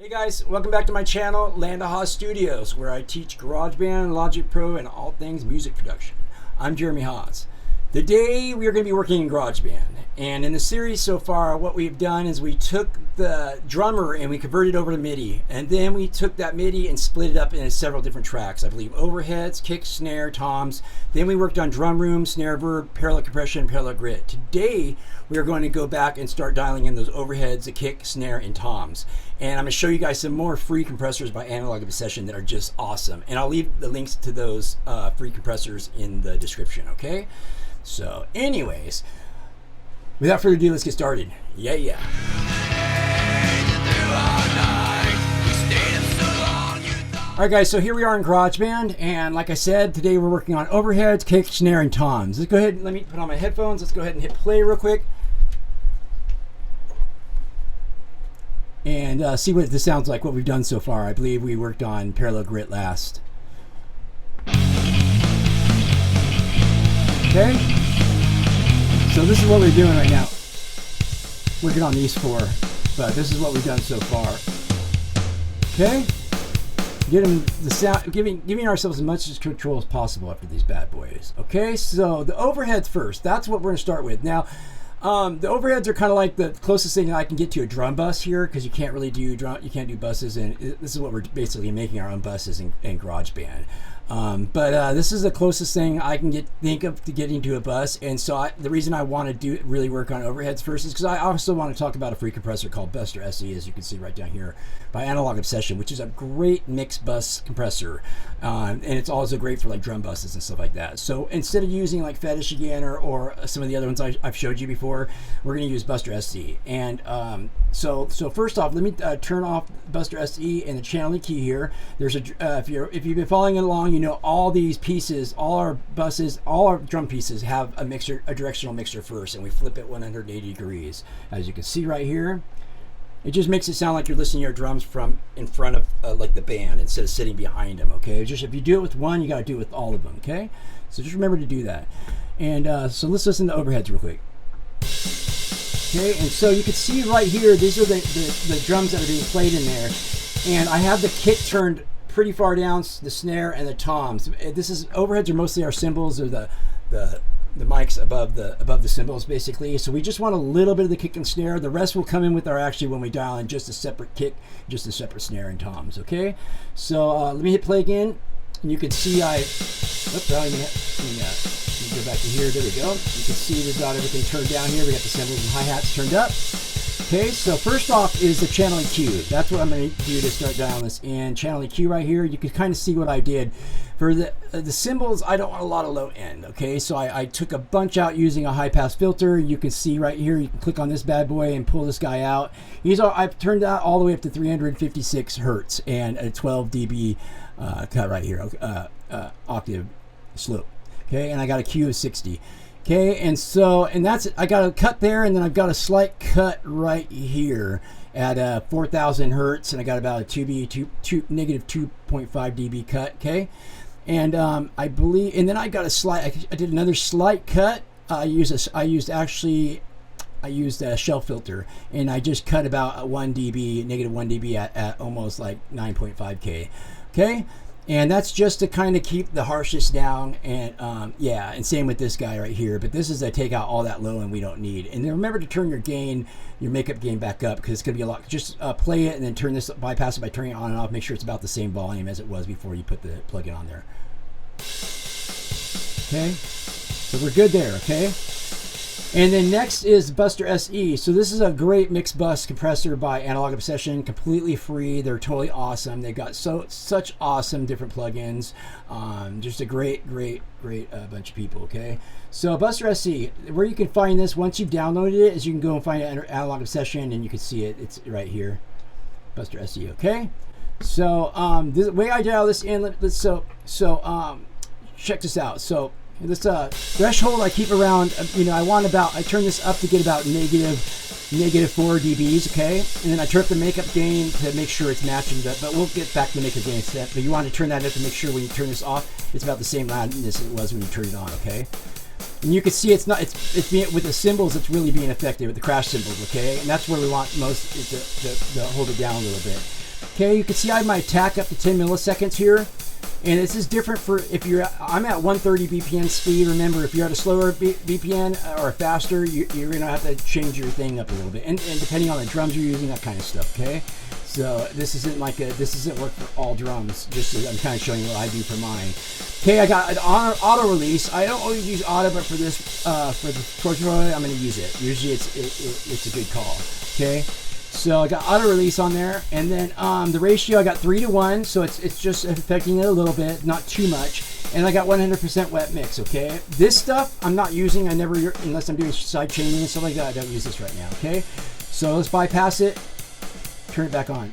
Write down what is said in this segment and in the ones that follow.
Hey guys, welcome back to my channel, Land of Haas Studios, where I teach GarageBand, Logic Pro, and all things music production. I'm Jeremy Haas. Today we are going to be working in GarageBand, and in the series so far, what we've done is we took the drummer and we converted it over to MIDI, and then we took that MIDI and split it up into several different tracks. I believe overheads, kick, snare, toms. Then we worked on drum room, snare, verb, parallel compression, parallel grit. Today we are going to go back and start dialing in those overheads, the kick, snare, and toms. And I'm going to show you guys some more free compressors by Analog Obsession that are just awesome. And I'll leave the links to those free compressors in the description, okay? So anyways, without further ado, let's get started. Yeah. Alright guys, so here we are in GarageBand, and like I said, today we're working on overheads, kick, snare, and toms. Let's go ahead and let me put on my headphones. Let's go ahead and hit play real quick. And see what this sounds like, what we've done so far. I believe we worked on parallel grit last. Okay, so this is what we're doing right now. Working on these four, but this is what we've done so far. Okay, getting the sound, giving ourselves as much control as possible after these bad boys. Okay, so the overheads first. That's what we're going to start with now. The overheads are kind of like the closest thing I can get to a drum bus here, because you can't really do you can't do buses, and this is what we're basically making our own buses in GarageBand. But this is the closest thing I can think of to getting to a bus, and so the reason I want to really work on overheads first is because I also want to talk about a free compressor called BusterSE, as you can see right down here, by Analog Obsession, which is a great mixed bus compressor, and it's also great for like drum buses and stuff like that. So instead of using like Fetish again or some of the other ones I've showed you before, we're going to use BusterSE. And so first off, let me turn off BusterSE and the channeling key here. There's if you've been following along, you know all these pieces, all our buses, all our drum pieces have a directional mixer first, and we flip it 180 degrees. As you can see right here, it just makes it sound like you're listening to your drums from in front of like the band instead of sitting behind them. Okay, just if you do it with one, you got to do it with all of them. Okay, so just remember to do that. And so let's listen to overheads real quick. Okay, and so you can see right here, these are the drums that are being played in there, and I have the kick turned pretty far down, the snare and the toms. Overheads are mostly our cymbals, or the mics above the cymbals basically. So we just want a little bit of the kick and snare. The rest will come in with when we dial in just a separate kick, just a separate snare and toms. Okay, so let me hit play again, and you can see let me go back to here. There we go. You can see we've got everything turned down here. We got the cymbals and hi-hats turned up. Okay, so first off is the channeling cue. That's what I'm going to do to start dialing this in. Channeling cue right here. You can kind of see what I did. For the cymbals, I don't want a lot of low end. Okay, so I took a bunch out using a high pass filter. You can see right here. You can click on this bad boy and pull this guy out. I've turned that all the way up to 356 hertz and a 12 dB cut right here. Octave slope. Okay, and I got a Q of 60. Okay, and that's it. I got a cut there, and then I've got a slight cut right here at 4,000 hertz, and I got about a negative 2.5 dB cut. Okay, and I believe, and then I got I did another slight cut. I used a shell filter, and I just cut about negative 1 dB at almost like 9.5K. Okay. And that's just to kind of keep the harshness down, and and same with this guy right here. But this is to take out all that low end we don't need. And then remember to turn your makeup gain back up, because it's going to be a lot. Just play it and then bypass it by turning it on and off. Make sure it's about the same volume as it was before you put the plug-in on there. Okay, so we're good there. Okay. And then next is BusterSE. So this is a great mixed bus compressor by Analog Obsession, completely free. They're totally awesome. They've got such awesome different plugins. Just a great bunch of people. Okay, so BusterSE, where you can find this once you've downloaded it, is you can go and find it under Analog Obsession, and you can see it. It's right here, BusterSE. Okay, so the way I dial this in, check this out. So this threshold I keep around, I turn this up to get about negative 4 dBs, okay? And then I turn up the makeup gain to make sure it's matching that, but we'll get back to the makeup gain step. But you want to turn that up to make sure when you turn this off, it's about the same loudness it was when you turned it on, okay? And you can see it's being, with the cymbals, it's really being effective with the crash cymbals, okay? And that's where we want most to hold it down a little bit. Okay, you can see I have my attack up to 10 milliseconds here. And this is different for if you're, I'm at 130 BPM speed. Remember, if you're at a slower BPM or faster, you're gonna have to change your thing up a little bit. And depending on the drums you're using, that kind of stuff, okay? So this isn't work for all drums. Just I'm kind of showing you what I do for mine. Okay, I got an auto release. I don't always use auto, but for this, for the tutorial, I'm gonna use it. Usually it's a good call, okay? So I got auto release on there, and then the ratio I got 3:1, so it's just affecting it a little bit, not too much. And I got 100% wet mix. Okay, this stuff I'm not using. I never, unless I'm doing side chaining and stuff like that. I don't use this right now. Okay, so let's bypass it. Turn it back on.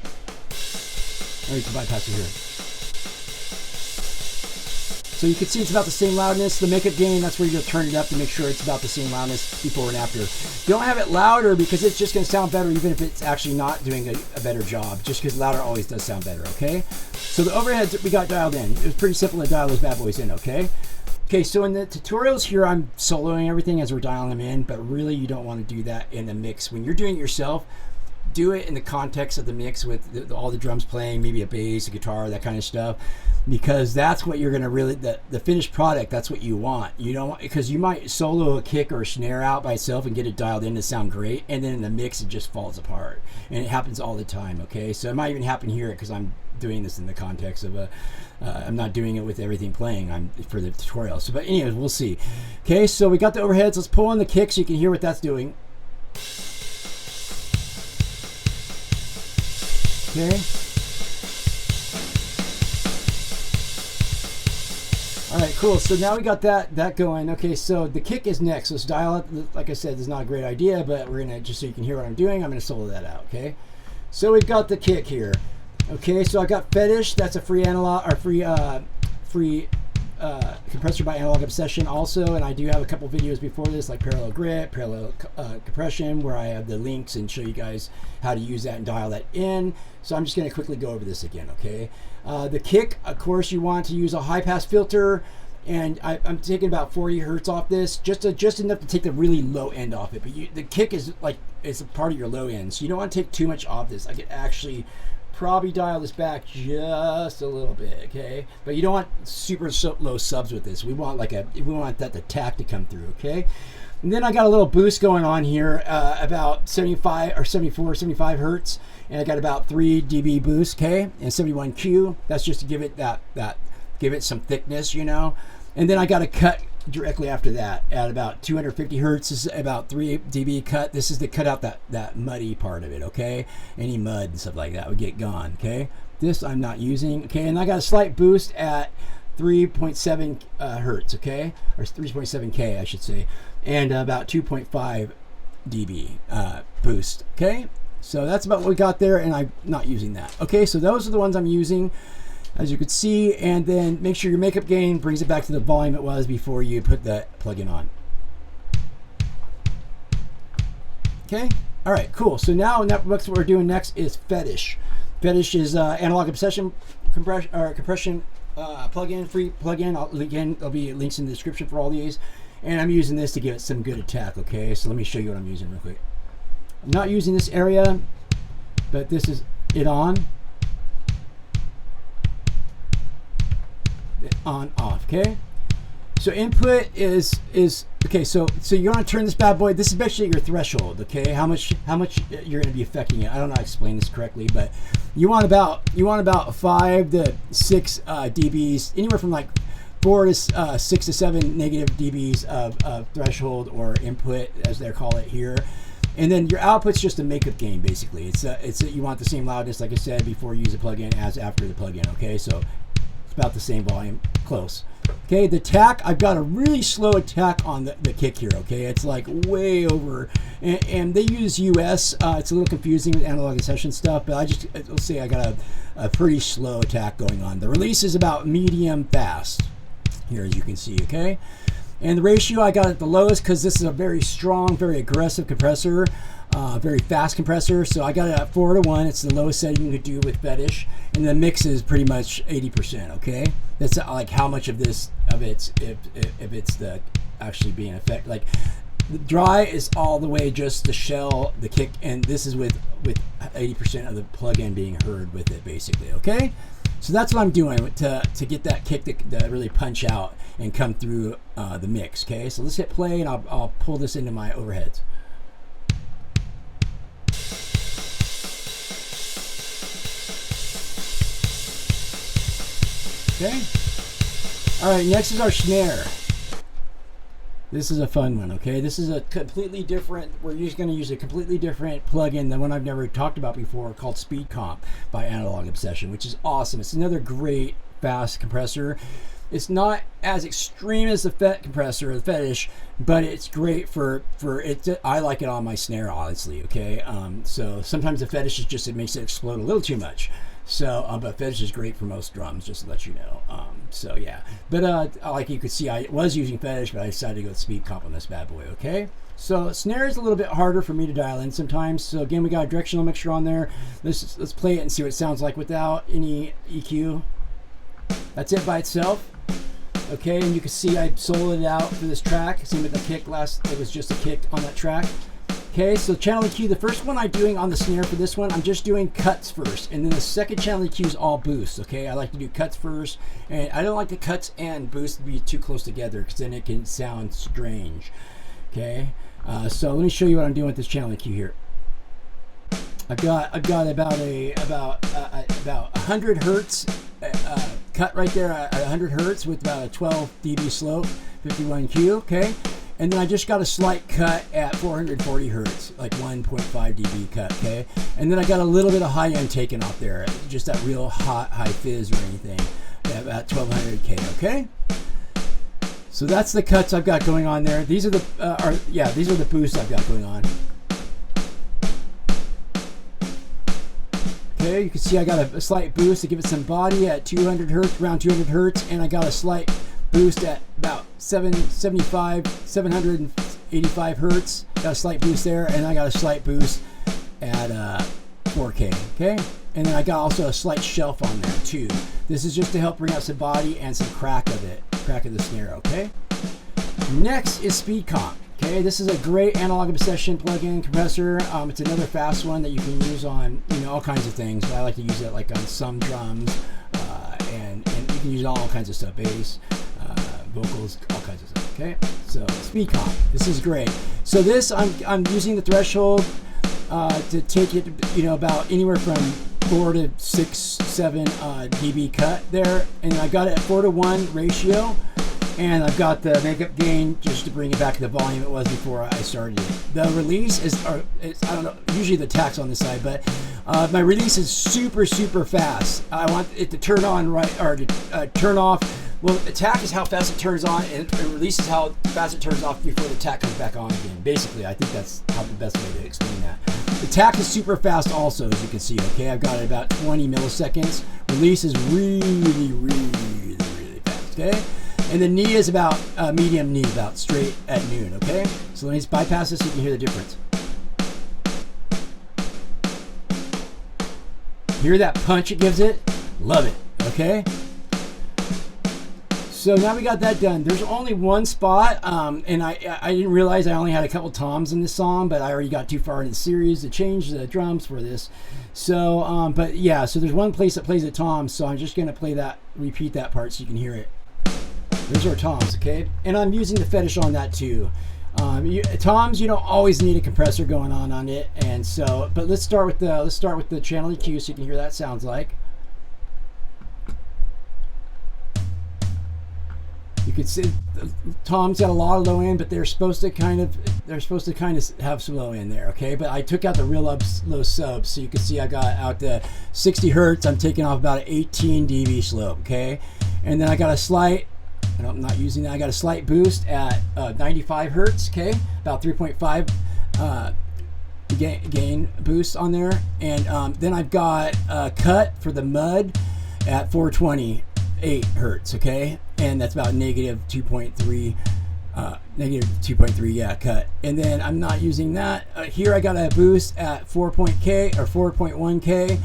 Or you can bypass it here. So you can see it's about the same loudness. The makeup gain, that's where you'll turn it up to make sure it's about the same loudness before and after. You don't have it louder because it's just going to sound better even if it's actually not doing a better job, just because louder always does sound better, okay? So the overheads we got dialed in. It was pretty simple to dial those bad boys in, okay? Okay, so in the tutorials here, I'm soloing everything as we're dialing them in, but really you don't want to do that in the mix. When you're doing it yourself, do it in the context of the mix with all the drums playing, maybe a bass, a guitar, that kind of stuff, because that's what you're going to really, the finished product, that's what you want. You don't want, because you might solo a kick or a snare out by itself and get it dialed in to sound great, and then in the mix it just falls apart, and it happens all the time, okay? So it might even happen here because I'm doing this in the context of I'm not doing it with everything playing. I'm for the tutorial. So, but anyways, we'll see. Okay, so we got the overheads. Let's pull on the kick so you can hear what that's doing. Okay. All right, cool. So now we got that going. Okay, so the kick is next. Let's dial it. Like I said, this is not a great idea, but we're gonna, just so you can hear what I'm doing, I'm gonna solo that out. Okay. So we've got the kick here. Okay, so I got Fetish. That's a free analog or free compressor by Analog Obsession also, and I do have a couple videos before this, like parallel grip, parallel compression, where I have the links and show you guys how to use that and dial that in. So I'm just going to quickly go over this again, okay? The kick, of course, you want to use a high pass filter, and I'm taking about 40 hertz off this, just enough to take the really low end off it. But the kick is like, it's a part of your low end, so you don't want to take too much off this. I could actually probably dial this back just a little bit, okay? But you don't want super low subs with this. We want we want that attack to come through, okay? And then I got a little boost going on here, about 75 or 74, 75 hertz, and I got about 3 dB boost, okay? And 71 Q. That's just to give it give it some thickness, you know. And then I got a cut directly after that at about 250 hertz. This is about 3 dB cut. This is to cut out that muddy part of it, okay? Any mud and stuff like that would get gone, okay? This I'm not using, okay? And I got a slight boost at 3.7 hertz, okay? Or 3.7 K, I should say. And about 2.5 dB boost, okay? So that's about what we got there, and I'm not using that. Okay, so those are the ones I'm using, as you could see, and then make sure your makeup gain brings it back to the volume it was before you put the plug-in on. Okay, all right, cool. So now what we're doing next is Fetish. Fetish is Analog Obsession compression plug-in, free plug-in. Again, there'll be links in the description for all these, and I'm using this to give it some good attack. Okay, so let me show you what I'm using real quick. I'm not using this area, but this is it on off, okay? So input is okay, so you want to turn this bad boy, this is basically your threshold, okay? How much you're going to be affecting it. I don't know how to explain this correctly, but you want about 5 to 6 dBs, anywhere from like 4 to 6 to 7 negative dBs of threshold or input, as they call it here. And then your output's just a makeup gain, basically. It's you want the same loudness, like I said, before you use a plugin as after the plugin, okay? So it's about the same volume, close. Okay, the attack, I've got a really slow attack on the kick here, okay? It's like way over, and they use US. It's a little confusing with Analog Obsession stuff, but let's say I got a pretty slow attack going on. The release is about medium fast here, as you can see, okay? And the ratio I got at the lowest because this is a very strong, very aggressive compressor, very fast compressor. So I got it at 4:1. It's the lowest setting you could do with Fetish, and the mix is pretty much 80%. Okay, that's like how much of it's if it's the actually being effect. Like The dry is all the way just the shell, the kick, and this is with 80% of the plug-in being heard with it, basically. Okay, so that's what I'm doing to get that kick to really punch out and come through the mix. Okay, so let's hit play, and I'll pull this into my overheads. Okay. All right, next is our snare. This is a fun one, okay? This is a completely different, we're just going to use a completely different plugin than one I've never talked about before, called Speed Comp by Analog Obsession, which is awesome. It's another great fast compressor. It's not as extreme as the FET compressor, the Fetish, but it's great for it. I like it on my snare, honestly, okay? So sometimes the Fetish is just, it makes it explode a little too much. So, but Fetish is great for most drums, just to let you know. So yeah, but like you could see, I was using Fetish, but I decided to go with Speed Comp on this bad boy. Okay, so snare is a little bit harder for me to dial in sometimes. So again, we got a directional mixture on there. Let's play it and see what it sounds like without any EQ. That's it by itself. Okay, and you can see I soloed it out for this track. Same with the kick last, it was just a kick on that track. Okay, so channel EQ, the first one I'm doing on the snare for this one, I'm just doing cuts first, and then the second channel EQ is all boosts. Okay, I like to do cuts first, and I don't like the cuts and boosts to be too close together because then it can sound strange. Okay, so let me show you what I'm doing with this channel EQ here. I've got about 100 hertz cut right there at 100 hertz with about a 12 dB slope, 51 Q. Okay. And then I just got a slight cut at 440 hertz, like 1.5 dB cut, okay? And then I got a little bit of high end taken off there, just that real high fizz or anything, at about 1200K, okay? So that's the cuts I've got going on there. These are the, these are the boosts I've got going on. Okay, you can see I got a slight boost to give it some body at 200 hertz, around 200 hertz, and I got a slight boost at about 785 hertz. Got a slight boost there, and I got a slight boost at 4K. Okay, and then I got also a slight shelf on there too. This is just to help bring out some body and some crack of the snare. Okay. Next is Speed Comp. Okay, this is a great Analog Obsession plugin compressor. It's another fast one that you can use on all kinds of things. I like to use it like on some drums, and you can use all kinds of stuff, bass, vocals, all kinds of stuff. Okay, so Speed Comp, this is great. So this I'm using the threshold to take it about anywhere from 4 to 6, 7 dB cut there, and I got it at 4:1 ratio. And I've got the makeup gain just to bring it back to the volume it was before I started it. The release is I don't know, usually the attack's on this side, but my release is super fast. I want it to turn on right, or to turn off. Well, attack is how fast it turns on, and release is how fast it turns off before the attack comes back on again. Basically, I think that's how the best way to explain that. The attack is super fast also, as you can see. Okay, I've got it about 20 milliseconds. Release is really fast. Okay. And the knee is about medium knee, about straight at noon, okay? So let me just bypass this so you can hear the difference. Hear that punch it gives it? Love it, okay? So now we got that done. There's only one spot, and I didn't realize I only had a couple toms in this song, but I already got too far in the series to change the drums for this. So, but yeah, so there's one place that plays the toms, so I'm just gonna play that, repeat that part so you can hear it. Those are toms, okay? And I'm using the Fetish on that too. Toms, you don't always need a compressor going on it, and so. But let's start with the channel EQ so you can hear that sounds like. You can see Tom's got a lot of low end, but they're supposed to kind of have some low end there, okay? But I took out the real low subs, so you can see I got out the 60 hertz. I'm taking off about an 18 dB slope, okay? And then I got a slight. And I'm not using that. I got a slight boost at 95 hertz, okay, about 3.5 gain boost on there, and then I've got a cut for the mud at 428 hertz, okay, and that's about negative 2.3, yeah, cut. And then I'm not using that. Here I got a boost at 4.1K.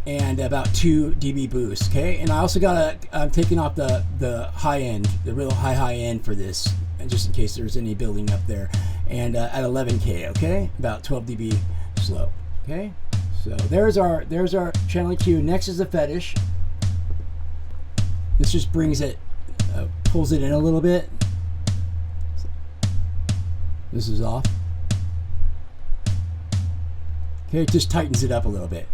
And about 2 dB boost, okay? And I also got I'm taking off the high end, the real high end for this and just in case there's any building up there. And at 11K, okay, about 12 dB slope. Okay, so there's our channel EQ. Next is the Fetish. This just brings it, pulls it in a little bit. This is off. Okay, it just tightens it up a little bit.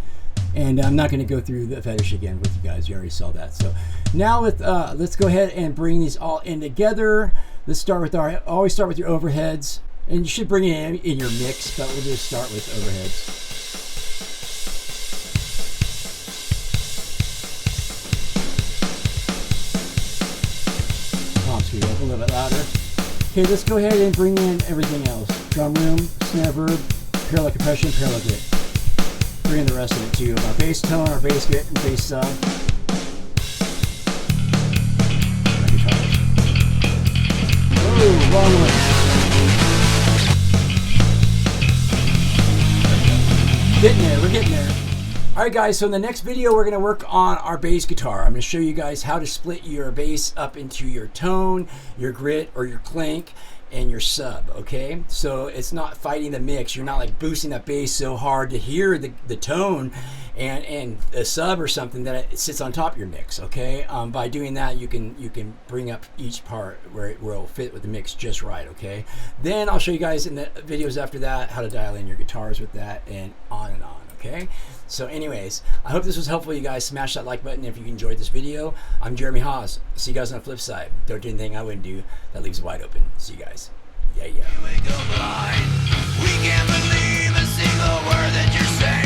And I'm not going to go through the Fetish again with you guys. You already saw that. So now with let's go ahead and bring these all in together. Let's start with always start with your overheads. And you should bring it in your mix, but we'll just start with overheads. Screw up a little bit louder. Okay, let's go ahead and bring in everything else. Drum room, snare verb, parallel compression, parallel grit. Bring in the rest of it too. Our bass tone, our bass grit, and bass sub. Oh, wrong one. Getting there, we're getting there. Alright guys, so in the next video we're going to work on our bass guitar. I'm going to show you guys how to split your bass up into your tone, your grit, or your clank, and your sub, okay? So it's not fighting the mix. You're not like boosting that bass so hard to hear the tone and a sub or something that it sits on top of your mix, okay? By doing that, you can bring up each part where it will fit with the mix just right, okay? Then I'll show you guys in the videos after that how to dial in your guitars with that, and on, okay? So anyways, I hope this was helpful, you guys. Smash that like button if you enjoyed this video. I'm Jeremy Haas. See you guys on the flip side. Don't do anything I wouldn't do that leaves wide open. See you guys. Yeah. We can't believe a single word that you're saying.